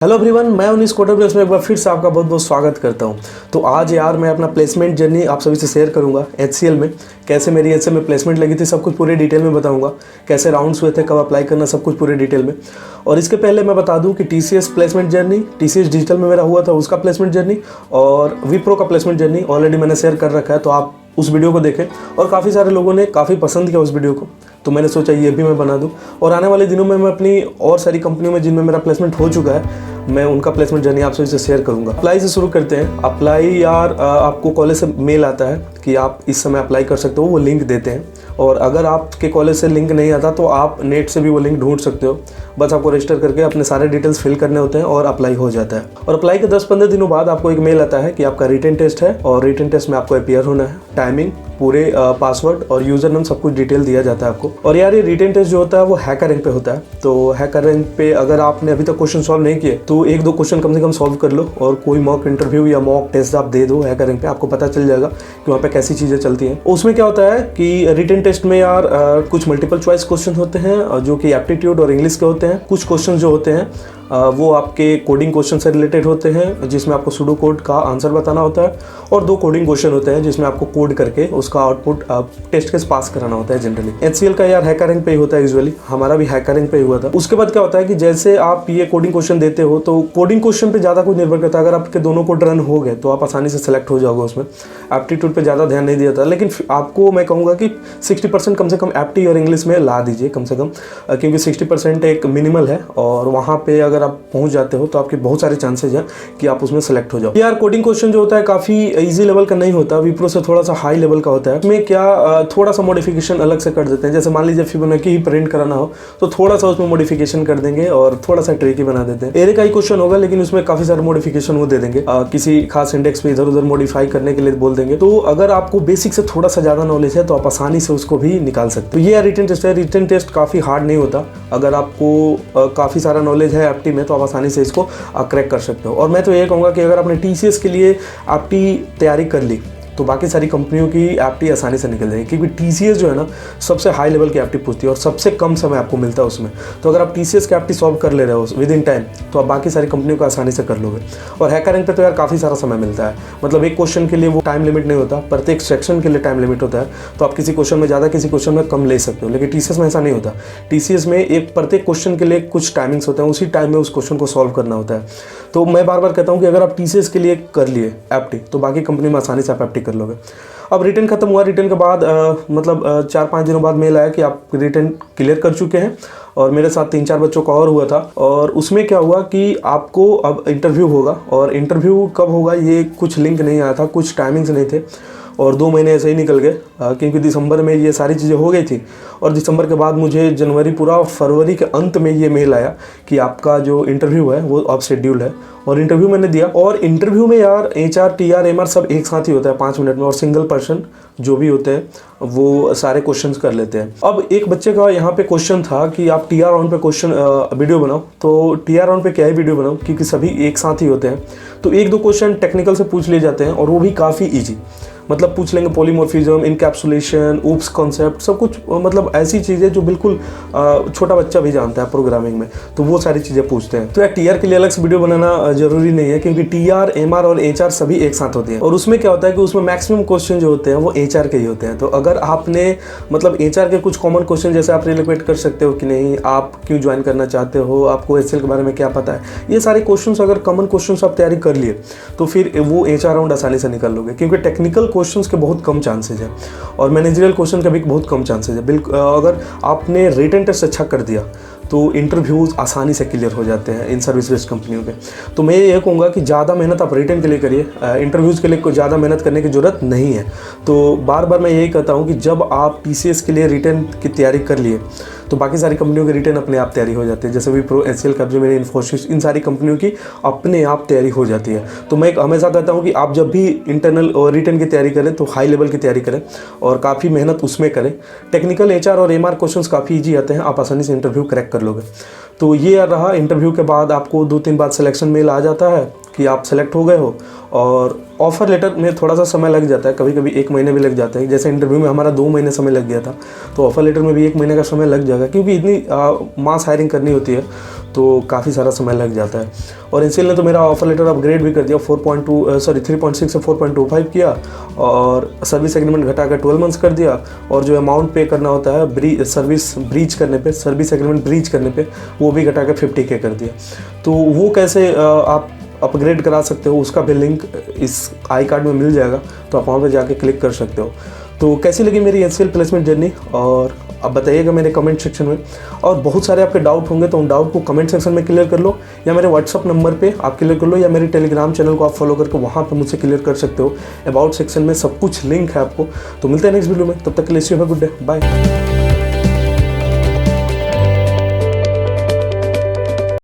Hello everyone, मैं उनीस कोटर place में एक बार फिर से आपका बहुत बहुत स्वागत करता हूं। तो आज यार मैं अपना प्लेसमेंट जर्नी आप सभी से शेयर करूंगा। एचसीएल में कैसे मेरी एचसीएल में प्लेसमेंट लगी थी, सब कुछ पूरे डिटेल में बताऊंगा। कैसे राउंड्स हुए थे, कब अप्लाई करना, सब कुछ पूरे डिटेल में। और इसके पहले मैं बता दूं कि TCS placement journey, TCS digital में मेरा हुआ था उसका प्लेसमेंट जर्नी, और विप्रो का प्लेसमेंट जर्नी ऑलरेडी मैंने शेयर कर रखा है, तो आप उस वीडियो को देखें। और काफ़ी सारे लोगों ने काफ़ी पसंद किया उस वीडियो को, तो मैंने सोचा ये भी मैं बना दूं। और आने वाले दिनों में मैं अपनी और सारी कंपनियों में जिनमें मेरा प्लेसमेंट हो चुका है, मैं उनका प्लेसमेंट जर्नी आप सभी से शेयर करूंगा। अप्लाई से शुरू करते हैं। अप्लाई यार आपको कॉलेज से मेल आता है कि आप इस समय अप्लाई कर सकते हो, वो लिंक देते हैं। और अगर आपके कॉलेज से लिंक नहीं आता तो आप नेट से भी वो लिंक ढूंढ सकते हो। बस आपको रजिस्टर करके अपने सारे डिटेल्स फिल करने होते हैं और अप्लाई हो जाता है। और अप्लाई के 10-15 दिनों बाद आपको एक मेल आता है कि आपका रिटन टेस्ट है, और रिटन टेस्ट में आपको अपीयर होना है। टाइमिंग, पूरे पासवर्ड और यूजर नेम सब कुछ डिटेल दिया जाता है आपको। और यार ये रिटन टेस्ट जो होता है वो हैकर रैंक पे होता है। तो हैकर रैंक पे अगर आपने अभी तक क्वेश्चन सॉल्व नहीं किए तो 1-2 क्वेश्चन कम से कम सॉल्व कर लो, और कोई मॉक इंटरव्यू या मॉक टेस्ट आप दे दो हैकर रैंक पे, आपको पता चल जाएगा कि वहाँ पे कैसी चीज़ें चलती हैं। उसमें क्या होता है कि रिटन टेस्ट में यार कुछ मल्टीपल चॉइस क्वेश्चन होते हैं जो कि एप्टीट्यूड और इंग्लिश के होते हैं। कुछ क्वेश्चन जो होते हैं वो आपके कोडिंग क्वेश्चन से रिलेटेड होते हैं, जिसमें आपको सूडो कोड का आंसर बताना होता है। और 2 कोडिंग क्वेश्चन होते हैं जिसमें आपको कोड करके उसका आउटपुट टेस्ट केस पास कराना होता है। जनरली एचसीएल का यार हैकर रैंक पे ही होता है यूजुअली, हमारा भी हैकर रैंक पे ही हुआ था। उसके बाद क्या होता है कि जैसे आप ये कोडिंग क्वेश्चन देते हो तो कोडिंग क्वेश्चन पे ज़्यादा कुछ निर्भर करता है। अगर आपके दोनों कोड रन हो गए तो आप आसानी से सेलेक्ट हो जाओगे उसमें। एप्टीट्यूड पे ज़्यादा ध्यान नहीं दिया था, लेकिन आपको मैं कहूँगा कि 60% कम से कम एप्टी और इंग्लिश में ला दीजिए कम से कम, क्योंकि 60% एक मिनिमल है। और वहाँ पे अगर आप पहुँच जाते हो तो आपके बहुत सारे चांसेज हैं कि आप उसमें सेलेक्ट हो जाओ। यार कोडिंग क्वेश्चन जो होता है काफ़ी इजी लेवल का नहीं होता, विप्रो से थोड़ा सा हाई लेवल का होता है। उसमें क्या थोड़ा सा मॉडिफिकेशन अलग से कर देते हैं। जैसे मान लीजिए फिबोनाची ही प्रिंट कराना हो तो थोड़ा सा उसमें मॉडिफिकेशन कर देंगे और थोड़ा सा ट्रिकी बना देते हैं। एरे का ही क्वेश्चन होगा लेकिन उसमें काफ़ी सारे मॉडिफिकेशन वो दे देंगे, किसी खास इंडेक्स पे इधर उधर मॉडिफाई करने के लिए बोल देंगे। तो अगर आपको बेसिक से थोड़ा सा ज़्यादा नॉलेज है तो आप आसानी से उसको भी निकाल सकते हो। तो ये रिटन टेस्ट है। रिटन टेस्ट काफ़ी हार्ड नहीं होता। अगर आपको काफ़ी सारा नॉलेज है एप्टी में तो आप आसानी से इसको क्रैक कर सकते हो। और मैं तो ये कहूँगा कि अगर आपने टीसीएस के लिए एप्टी तैयारी कर ली तो बाकी सारी कंपनियों की एप्टी आसानी से निकल जाएगी, क्योंकि टीसीएस जो है ना सबसे हाई लेवल की एप्टी पूछती है और सबसे कम समय आपको मिलता है उसमें। तो अगर आप टीसीएस की एप्टी सॉल्व कर ले रहे हो विद इन टाइम तो आप बाकी सारी कंपनियों को आसानी से कर लोगे। और हैकर रैंक पे तो यार काफ़ी सारा समय मिलता है, मतलब एक क्वेश्चन के लिए वो टाइम लिमिट नहीं होता, प्रत्येक सेक्शन के लिए टाइम लिमिट होता है। तो आप किसी क्वेश्चन में ज़्यादा किसी क्वेश्चन में कम ले सकते हो, लेकिन टीसीएस में ऐसा नहीं होता। टीसीएस में एक प्रत्येक क्वेश्चन के लिए कुछ टाइमिंग्स होते हैं, उसी टाइम में उस क्वेश्चन को सॉल्व करना होता है। तो मैं बार बार कहता हूँ कि अगर आप टीसीएस के लिए कर लिए एप्टी तो बाकी कंपनी में आसानी से आप एप्टी कर लोगे। अब रिटर्न खत्म हुआ। रिटर्न के बाद 4-5 दिनों बाद मेल आया कि आप रिटर्न क्लियर कर चुके हैं। और मेरे साथ 3-4 बच्चों का और हुआ था। और उसमें क्या हुआ कि आपको अब इंटरव्यू होगा, और इंटरव्यू कब होगा ये कुछ लिंक नहीं आया था, कुछ टाइमिंग्स नहीं थे। और 2 महीने ऐसे ही निकल गए, क्योंकि दिसंबर में ये सारी चीज़ें हो गई थी। और दिसंबर के बाद मुझे जनवरी पूरा फरवरी के अंत में ये मेल आया कि आपका जो इंटरव्यू है वो अब शेड्यूल है। और इंटरव्यू मैंने दिया। और इंटरव्यू में यार HR, TR, MR सब एक साथ ही होता है 5 मिनट में, और सिंगल पर्सन जो भी होते हैं वो सारे क्वेश्चंस कर लेते हैं। अब एक बच्चे का यहाँ पे क्वेश्चन था कि आप TR राउंड पे क्वेश्चन वीडियो बनाओ। तो TR राउंड पे क्या ही वीडियो बनाओ, क्योंकि सभी एक साथ ही होते हैं। तो 1-2 क्वेश्चन टेक्निकल से पूछ लिए जाते हैं, और वो भी काफ़ी ईजी, मतलब पूछ लेंगे पॉलीमॉर्फिज्म, इनकैप्सुलेशन, ऊप्स कॉन्सेप्ट, सब कुछ, मतलब ऐसी चीज़ें जो बिल्कुल छोटा बच्चा भी जानता है प्रोग्रामिंग में, तो वो सारी चीज़ें पूछते हैं। तो यार TR के लिए अलग से वीडियो बनाना जरूरी नहीं है, क्योंकि TR, MR और HR सभी एक साथ होते हैं। और उसमें क्या होता है कि उसमें मैक्सिमम क्वेश्चन जो होते हैं वो HR के ही होते हैं। तो अगर आपने मतलब HR के कुछ कॉमन क्वेश्चन जैसे आप रिलेट कर सकते हो कि नहीं, आप क्यों ज्वाइन करना चाहते हो, आपको HCL के बारे में क्या पता है, ये सारे क्वेश्चन अगर कॉमन क्वेश्चन आप तैयारी कर लिए तो फिर वो HR राउंड आसानी से निकल लोगे, क्योंकि टेक्निकल क्वेश्चंस के बहुत कम चांसेज हैं और मैनेजरियल क्वेश्चन के भी बहुत कम चांसेज है। बिल्कुल अगर आपने रिटन टेस्ट अच्छा कर दिया तो इंटरव्यूज़ आसानी से क्लियर हो जाते हैं इन सर्विस बेस्ड कंपनियों के। तो मैं ये कहूँगा कि ज़्यादा मेहनत आप रिटन के लिए करिए, इंटरव्यूज़ के लिए कोई ज़्यादा मेहनत करने की ज़रूरत नहीं है। तो बार बार मैं यही कहता हूँ कि जब आप TCS के लिए रिटन की तैयारी कर लिए तो बाकी सारी कंपनियों की रिटर्न अपने आप तैयारी हो जाती है। जैसे विप्रो, HCL, कैपजेमिनी, इन्फोसिस, इन सारी कंपनियों की अपने आप तैयारी हो जाती है। तो मैं हमेशा कहता हूँ कि आप जब भी इंटरनल और रिटर्न की तैयारी करें तो हाई लेवल की तैयारी करें और काफ़ी मेहनत उसमें करें। टेक्निकल, HR और MR क्वेश्चंस काफ़ी ईजी आते हैं, आप आसानी से इंटरव्यू क्रैक कर लोगे। तो ये रहा। इंटरव्यू के बाद आपको 2-3 बार सिलेक्शन मेल आ जाता है कि आप सेलेक्ट हो गए हो, और ऑफर लेटर में थोड़ा सा समय लग जाता है, कभी कभी 1 महीने भी लग जाते हैं। जैसे इंटरव्यू में हमारा 2 महीने समय लग गया था, तो ऑफर लेटर में भी 1 महीने का समय लग जाएगा, क्योंकि इतनी मास हायरिंग करनी होती है। तो काफ़ी सारा समय लग जाता है। और एनसीएल ने तो मेरा ऑफर लेटर अपग्रेड भी कर दिया, 3.6 से 4.25 किया, और सर्विस एग्रीमेंट घटाकर 12 मंथ्स कर दिया, और जो अमाउंट पे करना होता है सर्विस एग्रीमेंट ब्रीच करने पे वो भी घटाकर 50K कर दिया। तो वो कैसे आप अपग्रेड करा सकते हो, उसका भी लिंक इस आई कार्ड में मिल जाएगा, तो आप वहाँ पे जाके क्लिक कर सकते हो। तो कैसी लगी मेरी एचसीएल प्लेसमेंट जर्नी, और अब बताइएगा मेरे कमेंट सेक्शन में। और बहुत सारे आपके डाउट होंगे तो उन डाउट को कमेंट सेक्शन में क्लियर कर लो, या मेरे व्हाट्सअप नंबर पे आप क्लियर कर लो, या मेरे टेलीग्राम चैनल को आप फॉलो करके वहाँ पे मुझसे क्लियर कर सकते हो। अबाउट सेक्शन में सब कुछ लिंक है आपको। तो मिलते हैं नेक्स्ट वीडियो में, तब तक के लिए गुड डे, बाय।